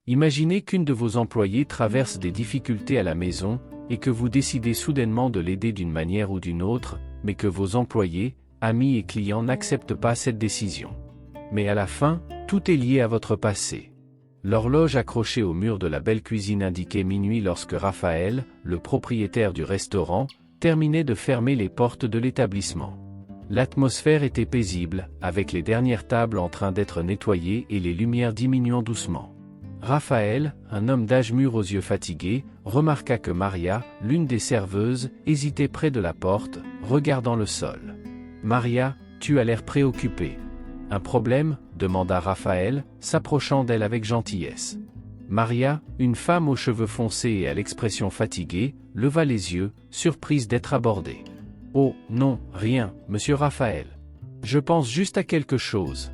Imaginez qu'une de vos employées traverse des difficultés à la maison, et que vous décidez soudainement de l'aider d'une manière ou d'une autre, mais que vos employés, amis et clients n'acceptent pas cette décision. Mais à la fin, tout est lié à votre passé. L'horloge accrochée au mur de la belle cuisine indiquait minuit lorsque Raphaël, le propriétaire du restaurant, terminait de fermer les portes de l'établissement. L'atmosphère était paisible, avec les dernières tables en train d'être nettoyées et les lumières diminuant doucement. Raphaël, un homme d'âge mûr aux yeux fatigués, remarqua que Maria, l'une des serveuses, hésitait près de la porte, regardant le sol. « Maria, tu as l'air préoccupée. »« Un problème ?» demanda Raphaël, s'approchant d'elle avec gentillesse. Maria, une femme aux cheveux foncés et à l'expression fatiguée, leva les yeux, surprise d'être abordée. « Oh, non, rien, monsieur Raphaël. Je pense juste à quelque chose. »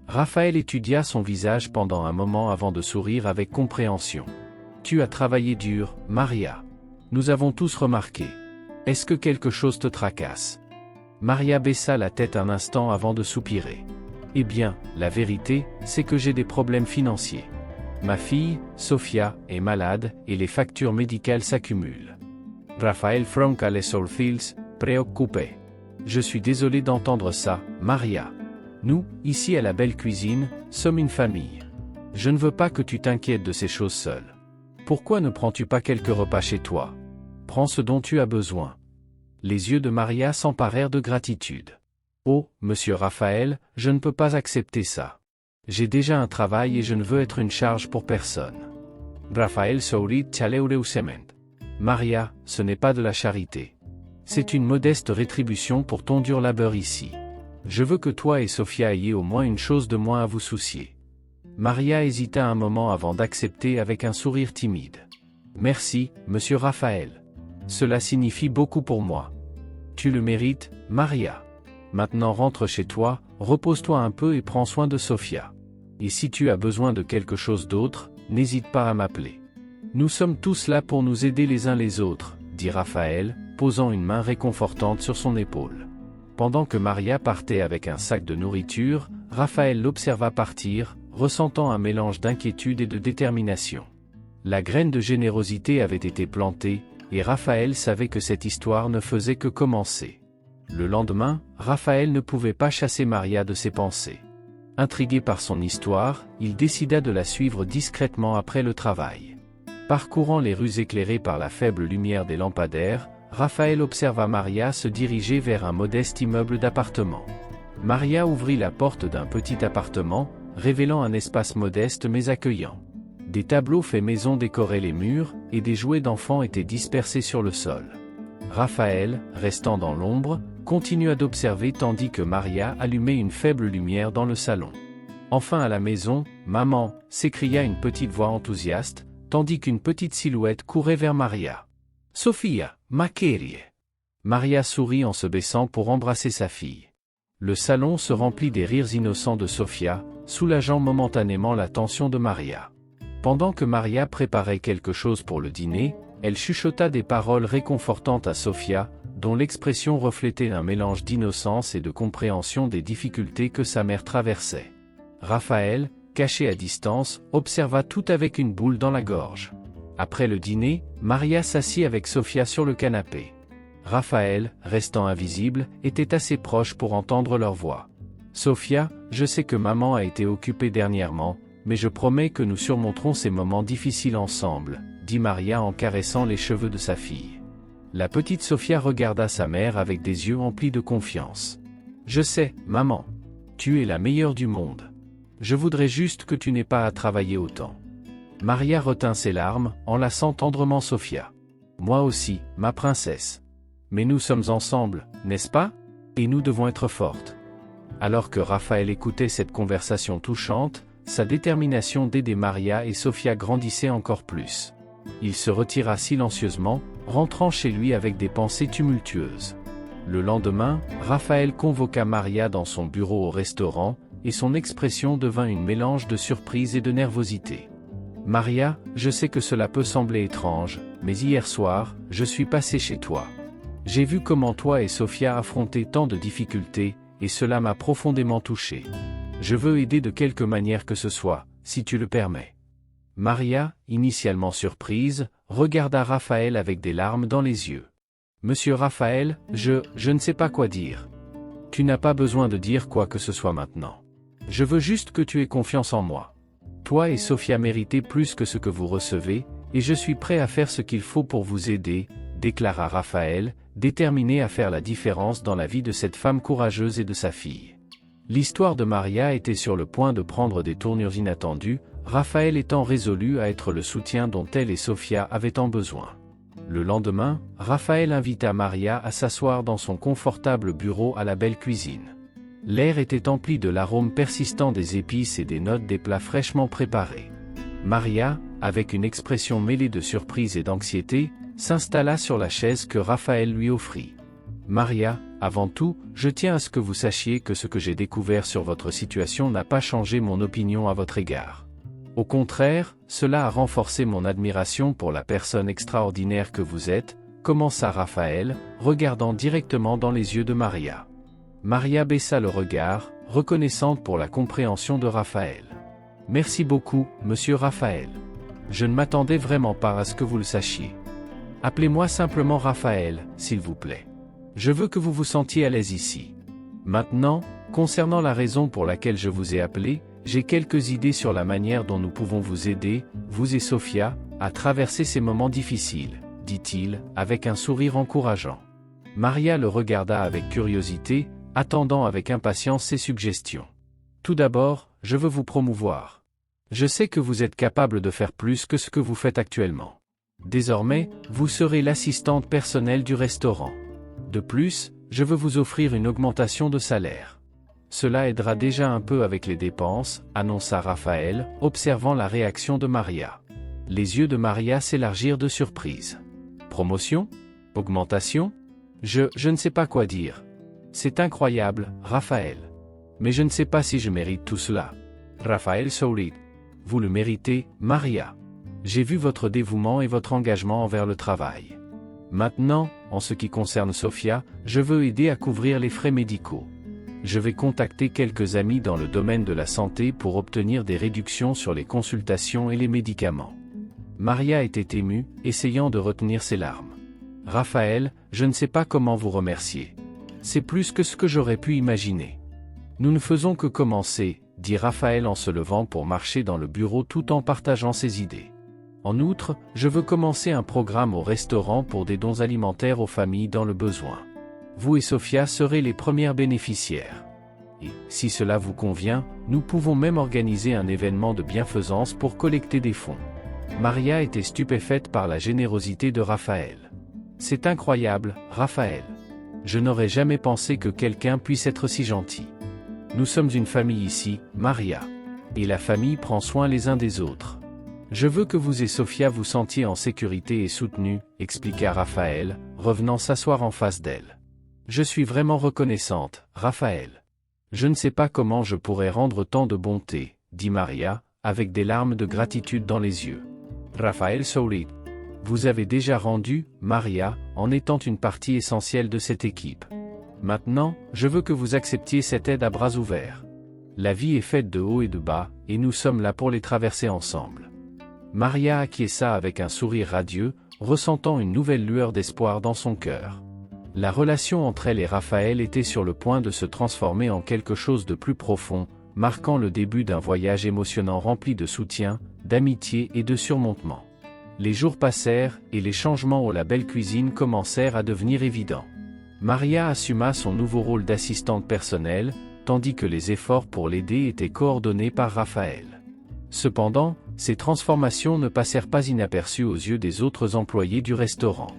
Raphaël étudia son visage pendant un moment avant de sourire avec compréhension. « Tu as travaillé dur, Maria. Nous avons tous remarqué. Est-ce que quelque chose te tracasse ?» Maria baissa la tête un instant avant de soupirer. « Eh bien, la vérité, c'est que j'ai des problèmes financiers. Ma fille, Sofia, est malade, et les factures médicales s'accumulent. » Raphaël fronça les sourcils, préoccupé. « Je suis désolé d'entendre ça, Maria. Nous, ici à la belle cuisine, sommes une famille. Je ne veux pas que tu t'inquiètes de ces choses seule. Pourquoi ne prends-tu pas quelques repas chez toi? Prends ce dont tu as besoin. » Les yeux de Maria s'emparèrent de gratitude. « Oh, monsieur Raphaël, je ne peux pas accepter ça. J'ai déjà un travail et je ne veux être une charge pour personne. » Raphaël sourit chaleureusement. « Maria, ce n'est pas de la charité. C'est une modeste rétribution pour ton dur labeur ici. Je veux que toi et Sofia ayez au moins une chose de moins à vous soucier. » Maria hésita un moment avant d'accepter avec un sourire timide. « Merci, monsieur Raphaël. Cela signifie beaucoup pour moi. Tu le mérites, Maria. Maintenant rentre chez toi, repose-toi un peu et prends soin de Sofia. Et si tu as besoin de quelque chose d'autre, n'hésite pas à m'appeler. Nous sommes tous là pour nous aider les uns les autres, » dit Raphaël, posant une main réconfortante sur son épaule. Pendant que Maria partait avec un sac de nourriture, Raphaël l'observa partir, ressentant un mélange d'inquiétude et de détermination. La graine de générosité avait été plantée, et Raphaël savait que cette histoire ne faisait que commencer. Le lendemain, Raphaël ne pouvait pas chasser Maria de ses pensées. Intrigué par son histoire, il décida de la suivre discrètement après le travail. Parcourant les rues éclairées par la faible lumière des lampadaires, Raphaël observa Maria se diriger vers un modeste immeuble d'appartements. Maria ouvrit la porte d'un petit appartement, révélant un espace modeste mais accueillant. Des tableaux faits maison décoraient les murs, et des jouets d'enfants étaient dispersés sur le sol. Raphaël, restant dans l'ombre, continua d'observer tandis que Maria allumait une faible lumière dans le salon. Enfin à la maison, « Maman !» s'écria une petite voix enthousiaste, tandis qu'une petite silhouette courait vers Maria. « Sofia, ma chérie !» Maria sourit en se baissant pour embrasser sa fille. Le salon se remplit des rires innocents de Sofia, soulageant momentanément la tension de Maria. Pendant que Maria préparait quelque chose pour le dîner, elle chuchota des paroles réconfortantes à Sofia, dont l'expression reflétait un mélange d'innocence et de compréhension des difficultés que sa mère traversait. Raphaël, caché à distance, observa tout avec une boule dans la gorge. Après le dîner, Maria s'assit avec Sofia sur le canapé. Raphaël, restant invisible, était assez proche pour entendre leur voix. « Sofia, je sais que maman a été occupée dernièrement, mais je promets que nous surmonterons ces moments difficiles ensemble, » dit Maria en caressant les cheveux de sa fille. La petite Sofia regarda sa mère avec des yeux emplis de confiance. « Je sais, maman. Tu es la meilleure du monde. Je voudrais juste que tu n'aies pas à travailler autant. » Maria retint ses larmes, enlaçant tendrement Sofia. « Moi aussi, ma princesse. Mais nous sommes ensemble, n'est-ce pas? Et nous devons être fortes. » Alors que Raphaël écoutait cette conversation touchante, sa détermination d'aider Maria et Sofia grandissait encore plus. Il se retira silencieusement, rentrant chez lui avec des pensées tumultueuses. Le lendemain, Raphaël convoqua Maria dans son bureau au restaurant, et son expression devint une mélange de surprise et de nervosité. « Maria, je sais que cela peut sembler étrange, mais hier soir, je suis passé chez toi. J'ai vu comment toi et Sofia affrontaient tant de difficultés, et cela m'a profondément touché. Je veux aider de quelque manière que ce soit, si tu le permets. » Maria, initialement surprise, regarda Raphaël avec des larmes dans les yeux. Monsieur Raphaël, je ne sais pas quoi dire. Tu n'as pas besoin de dire quoi que ce soit maintenant. Je veux juste que tu aies confiance en moi. Toi et Sophia méritez plus que ce que vous recevez, et je suis prêt à faire ce qu'il faut pour vous aider, déclara Raphaël, déterminé à faire la différence dans la vie de cette femme courageuse et de sa fille. L'histoire de Maria était sur le point de prendre des tournures inattendues, Raphaël étant résolu à être le soutien dont elle et Sophia avaient tant besoin. Le lendemain, Raphaël invita Maria à s'asseoir dans son confortable bureau à la belle cuisine. L'air était empli de l'arôme persistant des épices et des notes des plats fraîchement préparés. Maria, avec une expression mêlée de surprise et d'anxiété, s'installa sur la chaise que Raphaël lui offrit. Maria, avant tout, je tiens à ce que vous sachiez que ce que j'ai découvert sur votre situation n'a pas changé mon opinion à votre égard. Au contraire, cela a renforcé mon admiration pour la personne extraordinaire que vous êtes, commença Raphaël, regardant directement dans les yeux de Maria. Maria baissa le regard, reconnaissante pour la compréhension de Raphaël. Merci beaucoup, monsieur Raphaël. Je ne m'attendais vraiment pas à ce que vous le sachiez. Appelez-moi simplement Raphaël, s'il vous plaît. Je veux que vous vous sentiez à l'aise ici. Maintenant, concernant la raison pour laquelle je vous ai appelé, j'ai quelques idées sur la manière dont nous pouvons vous aider, vous et Sophia, à traverser ces moments difficiles, dit-il, avec un sourire encourageant. Maria le regarda avec curiosité, attendant avec impatience ses suggestions. Tout d'abord, je veux vous promouvoir. Je sais que vous êtes capable de faire plus que ce que vous faites actuellement. Désormais, vous serez l'assistante personnelle du restaurant. De plus, je veux vous offrir une augmentation de salaire. Cela aidera déjà un peu avec les dépenses, annonça Raphaël, observant la réaction de Maria. Les yeux de Maria s'élargirent de surprise. Promotion? Augmentation? Je ne sais pas quoi dire. C'est incroyable, Raphaël. Mais je ne sais pas si je mérite tout cela. Raphaël sourit. Vous le méritez, Maria. J'ai vu votre dévouement et votre engagement envers le travail. Maintenant, en ce qui concerne Sophia, je veux aider à couvrir les frais médicaux. Je vais contacter quelques amis dans le domaine de la santé pour obtenir des réductions sur les consultations et les médicaments. Maria était émue, essayant de retenir ses larmes. Raphaël, je ne sais pas comment vous remercier. C'est plus que ce que j'aurais pu imaginer. Nous ne faisons que commencer, dit Raphaël en se levant pour marcher dans le bureau tout en partageant ses idées. En outre, je veux commencer un programme au restaurant pour des dons alimentaires aux familles dans le besoin. Vous et Sophia serez les premières bénéficiaires. Et, si cela vous convient, nous pouvons même organiser un événement de bienfaisance pour collecter des fonds. Maria était stupéfaite par la générosité de Raphaël. C'est incroyable, Raphaël. Je n'aurais jamais pensé que quelqu'un puisse être si gentil. Nous sommes une famille ici, Maria. Et la famille prend soin les uns des autres. Je veux que vous et Sophia vous sentiez en sécurité et soutenus, expliqua Raphaël, revenant s'asseoir en face d'elle. Je suis vraiment reconnaissante, Raphaël. Je ne sais pas comment je pourrais rendre tant de bonté, dit Maria, avec des larmes de gratitude dans les yeux. Raphaël sourit. Vous avez déjà rendu, Maria, en étant une partie essentielle de cette équipe. Maintenant, je veux que vous acceptiez cette aide à bras ouverts. La vie est faite de hauts et de bas, et nous sommes là pour les traverser ensemble. Maria acquiesça avec un sourire radieux, ressentant une nouvelle lueur d'espoir dans son cœur. La relation entre elle et Raphaël était sur le point de se transformer en quelque chose de plus profond, marquant le début d'un voyage émotionnant rempli de soutien, d'amitié et de surmontement. Les jours passèrent, et les changements au La Belle Cuisine commencèrent à devenir évidents. Maria assuma son nouveau rôle d'assistante personnelle, tandis que les efforts pour l'aider étaient coordonnés par Raphaël. Cependant, ces transformations ne passèrent pas inaperçues aux yeux des autres employés du restaurant.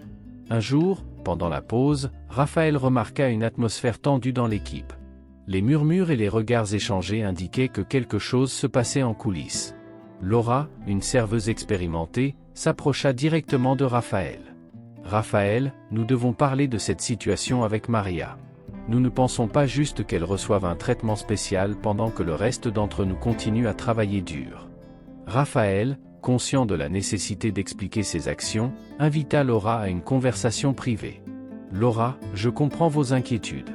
Un jour, pendant la pause, Raphaël remarqua une atmosphère tendue dans l'équipe. Les murmures et les regards échangés indiquaient que quelque chose se passait en coulisses. Laura, une serveuse expérimentée, s'approcha directement de Raphaël. « Raphaël, nous devons parler de cette situation avec Maria. Nous ne pensons pas juste qu'elle reçoive un traitement spécial pendant que le reste d'entre nous continue à travailler dur. » Raphaël, conscient de la nécessité d'expliquer ses actions, invita Laura à une conversation privée. « Laura, je comprends vos inquiétudes.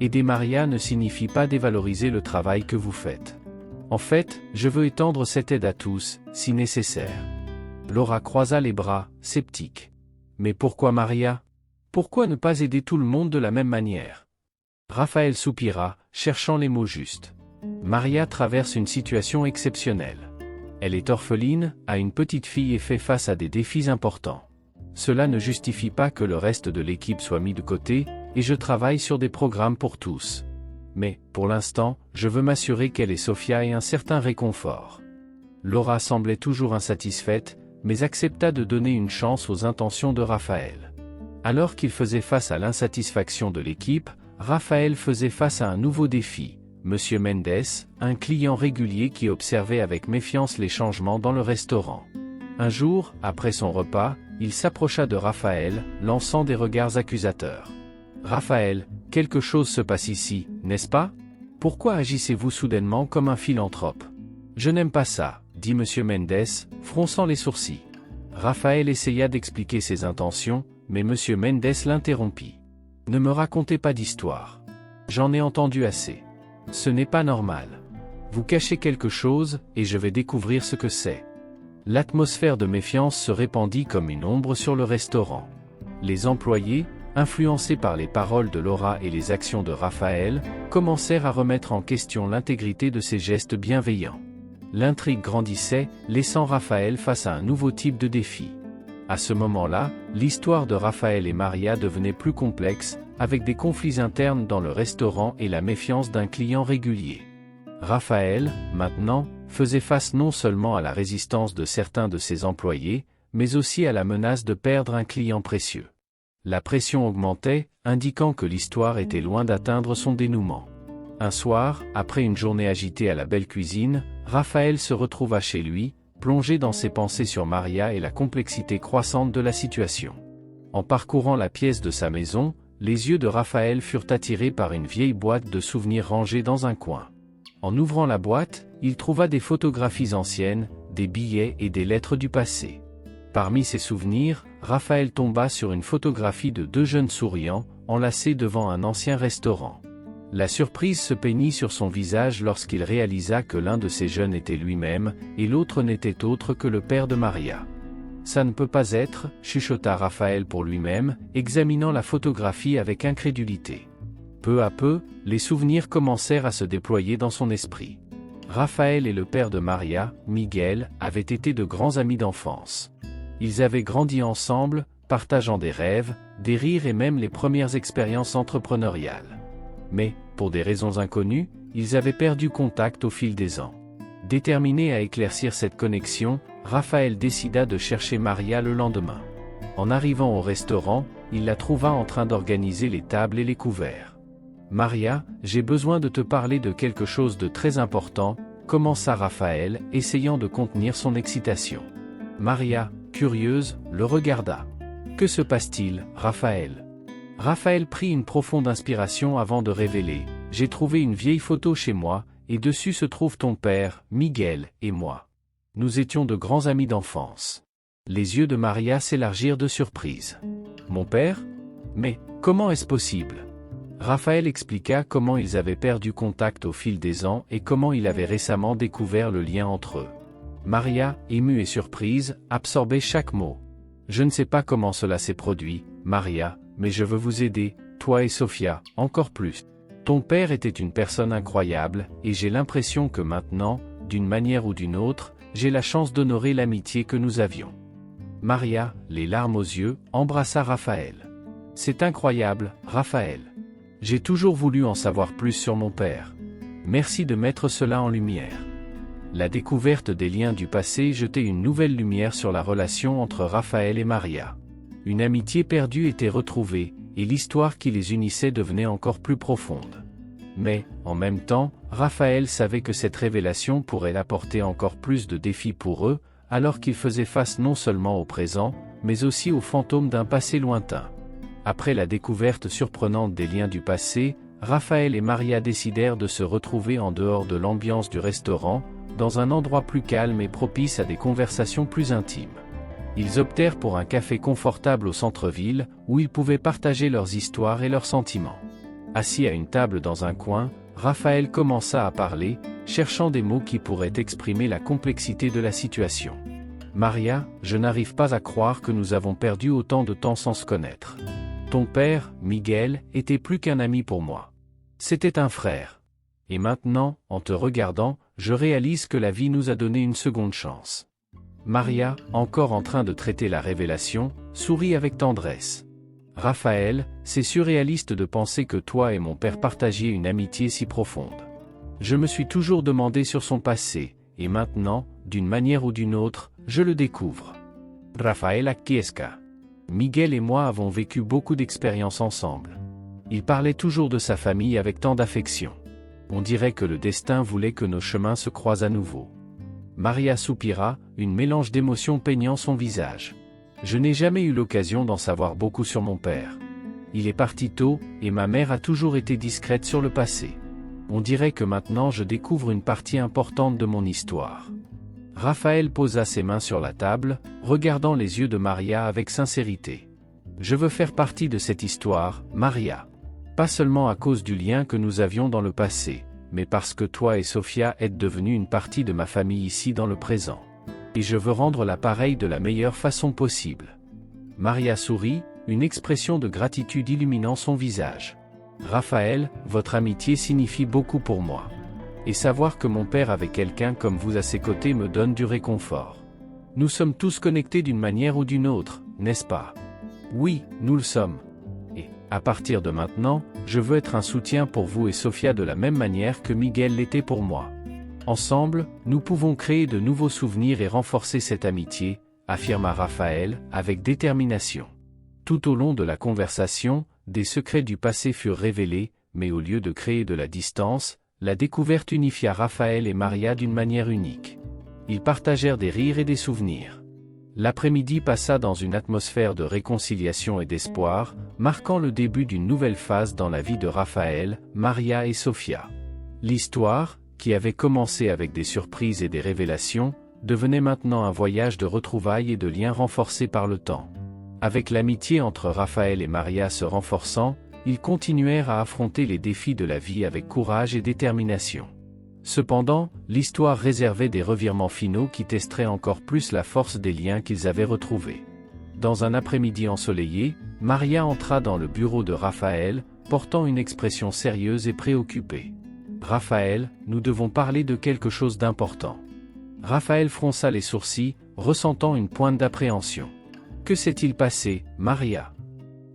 Aider Maria ne signifie pas dévaloriser le travail que vous faites. En fait, je veux étendre cette aide à tous, si nécessaire. Laura croisa les bras, sceptique. Mais pourquoi Maria? Pourquoi ne pas aider tout le monde de la même manière? Raphaël soupira, cherchant les mots justes. Maria traverse une situation exceptionnelle. Elle est orpheline, a une petite fille et fait face à des défis importants. Cela ne justifie pas que le reste de l'équipe soit mis de côté, et je travaille sur des programmes pour tous. Mais, pour l'instant, je veux m'assurer qu'elle et Sophia aient un certain réconfort. Laura semblait toujours insatisfaite, mais accepta de donner une chance aux intentions de Raphaël. Alors qu'il faisait face à l'insatisfaction de l'équipe, Raphaël faisait face à un nouveau défi. Monsieur Mendes, un client régulier qui observait avec méfiance les changements dans le restaurant. Un jour, après son repas, il s'approcha de Raphaël, lançant des regards accusateurs. « Raphaël, quelque chose se passe ici, n'est-ce pas? Pourquoi agissez-vous soudainement comme un philanthrope? » « Je n'aime pas ça, » dit Monsieur Mendes, fronçant les sourcils. Raphaël essaya d'expliquer ses intentions, mais Monsieur Mendes l'interrompit. « Ne me racontez pas d'histoire. J'en ai entendu assez. Ce n'est pas normal. Vous cachez quelque chose, et je vais découvrir ce que c'est. » L'atmosphère de méfiance se répandit comme une ombre sur le restaurant. Les employés, influencés par les paroles de Laura et les actions de Raphaël, commencèrent à remettre en question l'intégrité de ses gestes bienveillants. L'intrigue grandissait, laissant Raphaël face à un nouveau type de défi. À ce moment-là, l'histoire de Raphaël et Maria devenait plus complexe, avec des conflits internes dans le restaurant et la méfiance d'un client régulier. Raphaël, maintenant, faisait face non seulement à la résistance de certains de ses employés, mais aussi à la menace de perdre un client précieux. La pression augmentait, indiquant que l'histoire était loin d'atteindre son dénouement. Un soir, après une journée agitée à la belle cuisine, Raphaël se retrouva chez lui, plongé dans ses pensées sur Maria et la complexité croissante de la situation. En parcourant la pièce de sa maison, les yeux de Raphaël furent attirés par une vieille boîte de souvenirs rangée dans un coin. En ouvrant la boîte, il trouva des photographies anciennes, des billets et des lettres du passé. Parmi ces souvenirs, Raphaël tomba sur une photographie de deux jeunes souriants, enlacés devant un ancien restaurant. La surprise se peignit sur son visage lorsqu'il réalisa que l'un de ces jeunes était lui-même, et l'autre n'était autre que le père de Maria. « Ça ne peut pas être », chuchota Raphaël pour lui-même, examinant la photographie avec incrédulité. Peu à peu, les souvenirs commencèrent à se déployer dans son esprit. Raphaël et le père de Maria, Miguel, avaient été de grands amis d'enfance. Ils avaient grandi ensemble, partageant des rêves, des rires et même les premières expériences entrepreneuriales. Mais, pour des raisons inconnues, ils avaient perdu contact au fil des ans. Déterminé à éclaircir cette connexion, Raphaël décida de chercher Maria le lendemain. En arrivant au restaurant, il la trouva en train d'organiser les tables et les couverts. « Maria, j'ai besoin de te parler de quelque chose de très important », commença Raphaël, essayant de contenir son excitation. Maria, curieuse, le regarda. « Que se passe-t-il, Raphaël ?» Raphaël prit une profonde inspiration avant de révéler « J'ai trouvé une vieille photo chez moi, et dessus se trouve ton père, Miguel, et moi. Nous étions de grands amis d'enfance. » Les yeux de Maria s'élargirent de surprise. « Mon père? Mais, comment est-ce possible ?» Raphaël expliqua comment ils avaient perdu contact au fil des ans et comment il avait récemment découvert le lien entre eux. Maria, émue et surprise, absorbait chaque mot. « Je ne sais pas comment cela s'est produit, Maria, mais je veux vous aider, toi et Sophia, encore plus. Ton père était une personne incroyable, et j'ai l'impression que maintenant, d'une manière ou d'une autre, j'ai la chance d'honorer l'amitié que nous avions. » Maria, les larmes aux yeux, embrassa Raphaël. « C'est incroyable, Raphaël. J'ai toujours voulu en savoir plus sur mon père. Merci de mettre cela en lumière. » La découverte des liens du passé jetait une nouvelle lumière sur la relation entre Raphaël et Maria. Une amitié perdue était retrouvée, et l'histoire qui les unissait devenait encore plus profonde. Mais, en même temps, Raphaël savait que cette révélation pourrait apporter encore plus de défis pour eux, alors qu'ils faisaient face non seulement au présent, mais aussi aux fantômes d'un passé lointain. Après la découverte surprenante des liens du passé, Raphaël et Maria décidèrent de se retrouver en dehors de l'ambiance du restaurant, dans un endroit plus calme et propice à des conversations plus intimes. Ils optèrent pour un café confortable au centre-ville, où ils pouvaient partager leurs histoires et leurs sentiments. Assis à une table dans un coin, Raphaël commença à parler, cherchant des mots qui pourraient exprimer la complexité de la situation. Maria, je n'arrive pas à croire que nous avons perdu autant de temps sans se connaître. Ton père, Miguel, était plus qu'un ami pour moi. C'était un frère. Et maintenant, en te regardant, je réalise que la vie nous a donné une seconde chance. Maria, encore en train de traiter la révélation, sourit avec tendresse. Raphaël, c'est surréaliste de penser que toi et mon père partagiez une amitié si profonde. Je me suis toujours demandé sur son passé, et maintenant, d'une manière ou d'une autre, je le découvre. Raphaël Aquiesca. Miguel et moi avons vécu beaucoup d'expériences ensemble. Il parlait toujours de sa famille avec tant d'affection. On dirait que le destin voulait que nos chemins se croisent à nouveau. Maria soupira, une mélange d'émotions peignant son visage. Je n'ai jamais eu l'occasion d'en savoir beaucoup sur mon père. Il est parti tôt, et ma mère a toujours été discrète sur le passé. On dirait que maintenant je découvre une partie importante de mon histoire. Raphaël posa ses mains sur la table, regardant les yeux de Maria avec sincérité. Je veux faire partie de cette histoire, Maria. Pas seulement à cause du lien que nous avions dans le passé, mais parce que toi et Sofia êtes devenus une partie de ma famille ici dans le présent. Et je veux rendre l'appareil de la meilleure façon possible. Maria sourit, une expression de gratitude illuminant son visage. Raphaël, votre amitié signifie beaucoup pour moi. Et savoir que mon père avait quelqu'un comme vous à ses côtés me donne du réconfort. Nous sommes tous connectés d'une manière ou d'une autre, n'est-ce pas? Oui, nous le sommes. Et, à partir de maintenant, je veux être un soutien pour vous et Sofia de la même manière que Miguel l'était pour moi. Ensemble, nous pouvons créer de nouveaux souvenirs et renforcer cette amitié, affirma Raphaël, avec détermination. Tout au long de la conversation, des secrets du passé furent révélés, mais au lieu de créer de la distance, la découverte unifia Raphaël et Maria d'une manière unique. Ils partagèrent des rires et des souvenirs. L'après-midi passa dans une atmosphère de réconciliation et d'espoir, marquant le début d'une nouvelle phase dans la vie de Raphaël, Maria et Sofia. L'histoire, qui avait commencé avec des surprises et des révélations, devenait maintenant un voyage de retrouvailles et de liens renforcés par le temps. Avec l'amitié entre Raphaël et Maria se renforçant, ils continuèrent à affronter les défis de la vie avec courage et détermination. Cependant, l'histoire réservait des revirements finaux qui testeraient encore plus la force des liens qu'ils avaient retrouvés. Dans un après-midi ensoleillé, Maria entra dans le bureau de Raphaël, portant une expression sérieuse et préoccupée. « Raphaël, nous devons parler de quelque chose d'important. » Raphaël fronça les sourcils, ressentant une pointe d'appréhension. « Que s'est-il passé, Maria ?»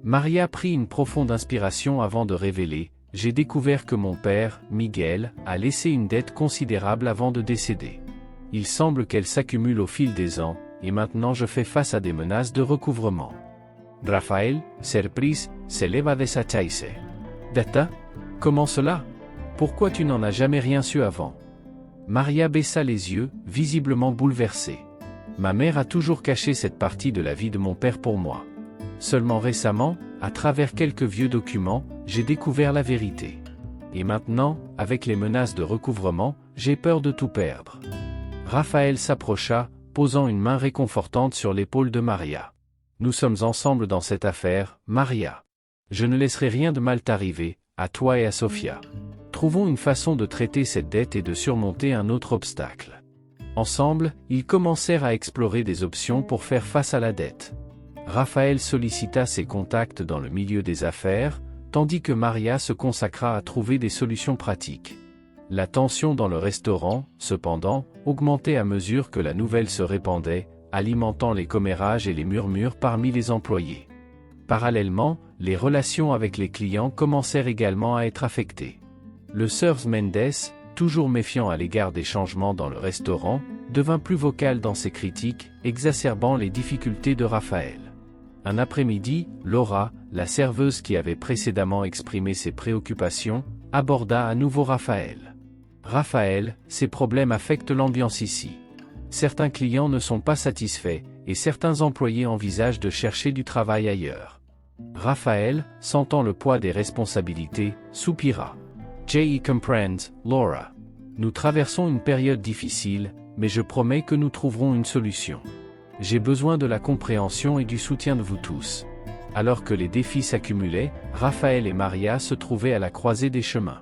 Maria prit une profonde inspiration avant de révéler « J'ai découvert que mon père, Miguel, a laissé une dette considérable avant de décéder. Il semble qu'elle s'accumule au fil des ans, et maintenant je fais face à des menaces de recouvrement. » Raphaël, surprise, se leva de sa chaise. « Data? Comment cela? Pourquoi tu n'en as jamais rien su avant ?» Maria baissa les yeux, visiblement bouleversée. « Ma mère a toujours caché cette partie de la vie de mon père pour moi. Seulement récemment, à travers quelques vieux documents, j'ai découvert la vérité. Et maintenant, avec les menaces de recouvrement, j'ai peur de tout perdre. » Raphaël s'approcha, posant une main réconfortante sur l'épaule de Maria. « Nous sommes ensemble dans cette affaire, Maria. Je ne laisserai rien de mal t'arriver, à toi et à Sofia. Trouvons une façon de traiter cette dette et de surmonter un autre obstacle. » Ensemble, ils commencèrent à explorer des options pour faire face à la dette. Raphaël sollicita ses contacts dans le milieu des affaires, tandis que Maria se consacra à trouver des solutions pratiques. La tension dans le restaurant, cependant, augmentait à mesure que la nouvelle se répandait, alimentant les commérages et les murmures parmi les employés. Parallèlement, les relations avec les clients commencèrent également à être affectées. Le Sr. Mendes, toujours méfiant à l'égard des changements dans le restaurant, devint plus vocal dans ses critiques, exacerbant les difficultés de Raphaël. Un après-midi, Laura, la serveuse qui avait précédemment exprimé ses préoccupations, aborda à nouveau Raphaël. « Raphaël, ces problèmes affectent l'ambiance ici. Certains clients ne sont pas satisfaits, et certains employés envisagent de chercher du travail ailleurs. » Raphaël, sentant le poids des responsabilités, soupira. « J.E. comprends, Laura. Nous traversons une période difficile, mais je promets que nous trouverons une solution. J'ai besoin de la compréhension et du soutien de vous tous. » Alors que les défis s'accumulaient, Raphaël et Maria se trouvaient à la croisée des chemins.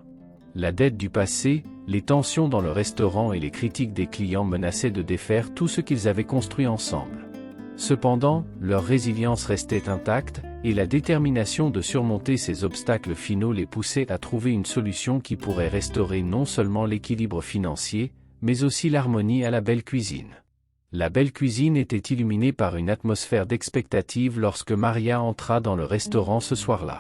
La dette du passé, les tensions dans le restaurant et les critiques des clients menaçaient de défaire tout ce qu'ils avaient construit ensemble. Cependant, leur résilience restait intacte, et la détermination de surmonter ces obstacles finaux les poussait à trouver une solution qui pourrait restaurer non seulement l'équilibre financier, mais aussi l'harmonie à la belle cuisine. La belle cuisine était illuminée par une atmosphère d'expectative lorsque Maria entra dans le restaurant ce soir-là.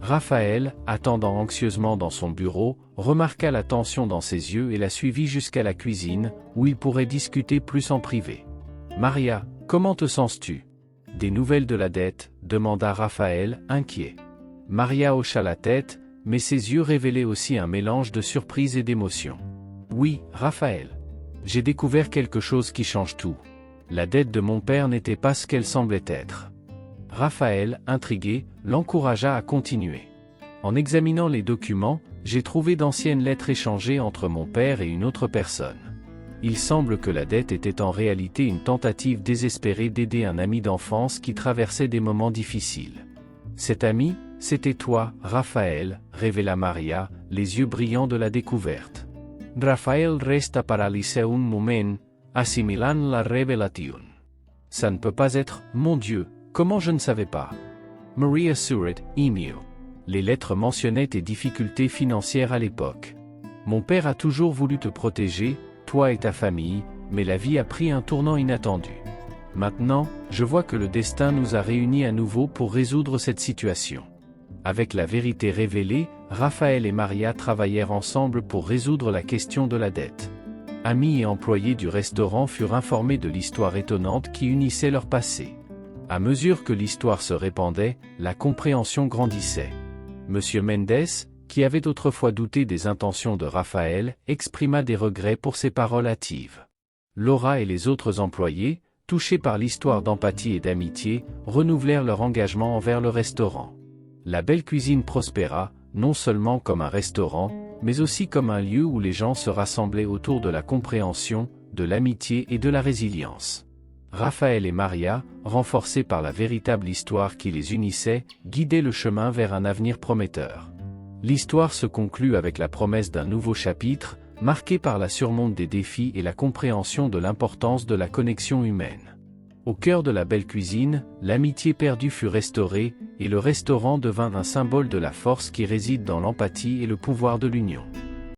Raphaël, attendant anxieusement dans son bureau, remarqua la tension dans ses yeux et la suivit jusqu'à la cuisine, où ils pourraient discuter plus en privé. « Maria, comment te sens-tu ? Des nouvelles de la dette ?» demanda Raphaël, inquiet. Maria hocha la tête, mais ses yeux révélaient aussi un mélange de surprise et d'émotion. « Oui, Raphaël. J'ai découvert quelque chose qui change tout. La dette de mon père n'était pas ce qu'elle semblait être. » Raphaël, intrigué, l'encouragea à continuer. « En examinant les documents, j'ai trouvé d'anciennes lettres échangées entre mon père et une autre personne. Il semble que la dette était en réalité une tentative désespérée d'aider un ami d'enfance qui traversait des moments difficiles. Cet ami, c'était toi, Raphaël, révéla Maria, les yeux brillants de la découverte. Raphaël resta paralysé un moment, assimilant la révélation. Ça ne peut pas être, mon Dieu, comment je ne savais pas. Maria Surratt, email. Les lettres mentionnaient tes difficultés financières à l'époque. Mon père a toujours voulu te protéger, toi et ta famille, mais la vie a pris un tournant inattendu. Maintenant, je vois que le destin nous a réunis à nouveau pour résoudre cette situation. » Avec la vérité révélée, Raphaël et Maria travaillèrent ensemble pour résoudre la question de la dette. Amis et employés du restaurant furent informés de l'histoire étonnante qui unissait leur passé. À mesure que l'histoire se répandait, la compréhension grandissait. Monsieur Mendes, qui avait autrefois douté des intentions de Raphaël, exprima des regrets pour ses paroles hâtives. Laura et les autres employés, touchés par l'histoire d'empathie et d'amitié, renouvelèrent leur engagement envers le restaurant. La belle cuisine prospéra, non seulement comme un restaurant, mais aussi comme un lieu où les gens se rassemblaient autour de la compréhension, de l'amitié et de la résilience. Raphaël et Maria, renforcés par la véritable histoire qui les unissait, guidaient le chemin vers un avenir prometteur. L'histoire se conclut avec la promesse d'un nouveau chapitre, marqué par la surmonte des défis et la compréhension de l'importance de la connexion humaine. Au cœur de la belle cuisine, l'amitié perdue fut restaurée, et le restaurant devint un symbole de la force qui réside dans l'empathie et le pouvoir de l'union.